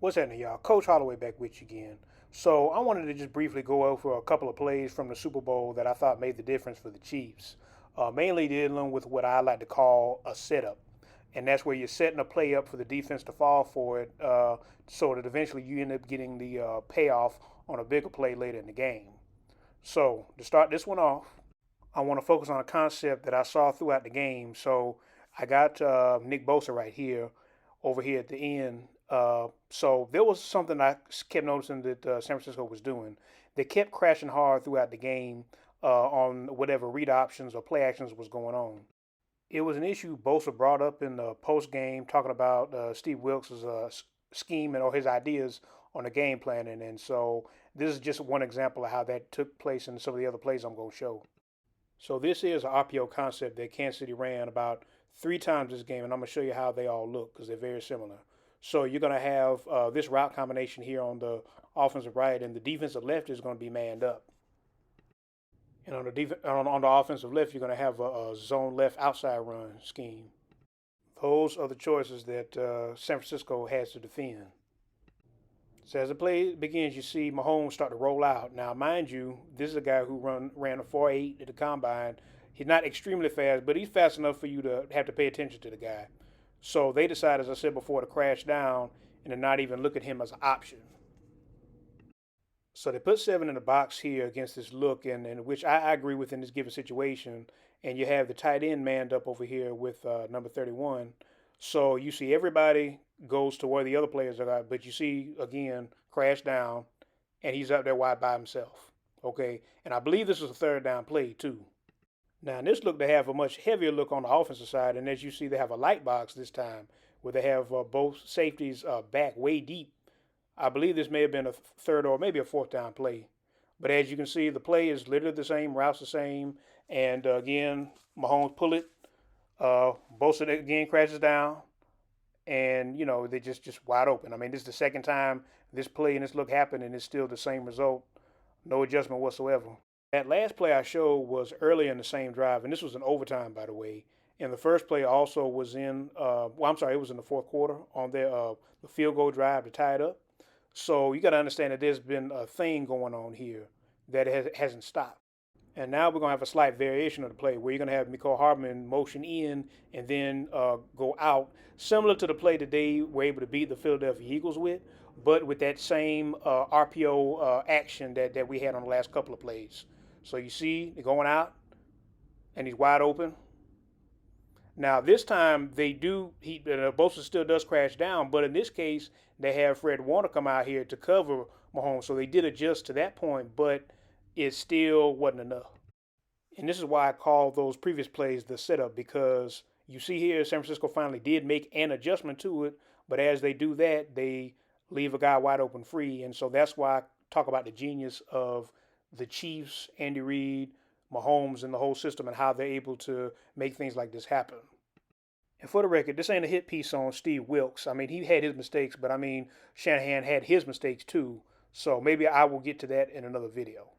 What's happening, y'all? Coach Holloway back with you again. So I wanted to just briefly go over a couple of plays from the Super Bowl that I thought made the difference for the Chiefs. Mainly dealing with what I like to call a setup, and that's where you're setting a play up for the defense to fall for it, so that eventually you end up getting the payoff on a bigger play later in the game. So to start this one off, I want to focus on a concept that I saw throughout the game. So I got Nick Bosa right here, over here at the end. So there was something I kept noticing that San Francisco was doing. They kept crashing hard throughout the game on whatever read options or play actions was going on. It was an issue Bosa brought up in the post game, talking about Steve Wilks' scheme and all his ideas on the game planning. And so this is just one example of how that took place in some of the other plays I'm going to show. So this is an RPO concept that Kansas City ran about 3 times this game, and I'm going to show you how they all look because they're very similar. So you're going to have this route combination here on the offensive right, and the defensive left is going to be manned up. And on the offensive left, you're going to have a zone left outside run scheme. Those are the choices that San Francisco has to defend. So as the play begins, you see Mahomes start to roll out. Now, mind you, this is a guy who ran a 4.8 at the combine. He's not extremely fast, but he's fast enough for you to have to pay attention to the guy. So they decide, as I said before, to crash down and to not even look at him as an option. So they put 7 in the box here against this look, and which I agree with in this given situation. And you have the tight end manned up over here with number 31. So you see everybody goes to where the other players are at, but you see again crash down, and he's up there wide by himself. Okay, and I believe this is a third down play too. Now in this look, they have a much heavier look on the offensive side, and as you see, they have a light box this time where they have both safeties back way deep. I believe this may have been a third or maybe a fourth down play, but as you can see, the play is literally the same, routes the same, and again, Mahomes pull it. Bosa again crashes down, and they just wide open. I mean, this is the second time this play and this look happened, and it's still the same result, no adjustment whatsoever. That last play I showed was early in the same drive, and this was an overtime, by the way. And the first play also was it was in the fourth quarter on the field goal drive to tie it up. So you got to understand that there's been a thing going on here that hasn't stopped. And now we're going to have a slight variation of the play where you're going to have Mecole Hardman motion in and then go out, similar to the play that they were able to beat the Philadelphia Eagles with, but with that same RPO action that we had on the last couple of plays. So you see, they're going out, and he's wide open. Now this time Bosa still does crash down, but in this case they have Fred Warner come out here to cover Mahomes, so they did adjust to that point, but it still wasn't enough. And this is why I call those previous plays the setup, because you see here San Francisco finally did make an adjustment to it, but as they do that, they leave a guy wide open free, and so that's why I talk about the genius of the Chiefs, Andy Reid, Mahomes, and the whole system, and how they're able to make things like this happen. And for the record, this ain't a hit piece on Steve Wilks. I mean, he had his mistakes, but I mean, Shanahan had his mistakes too. So maybe I will get to that in another video.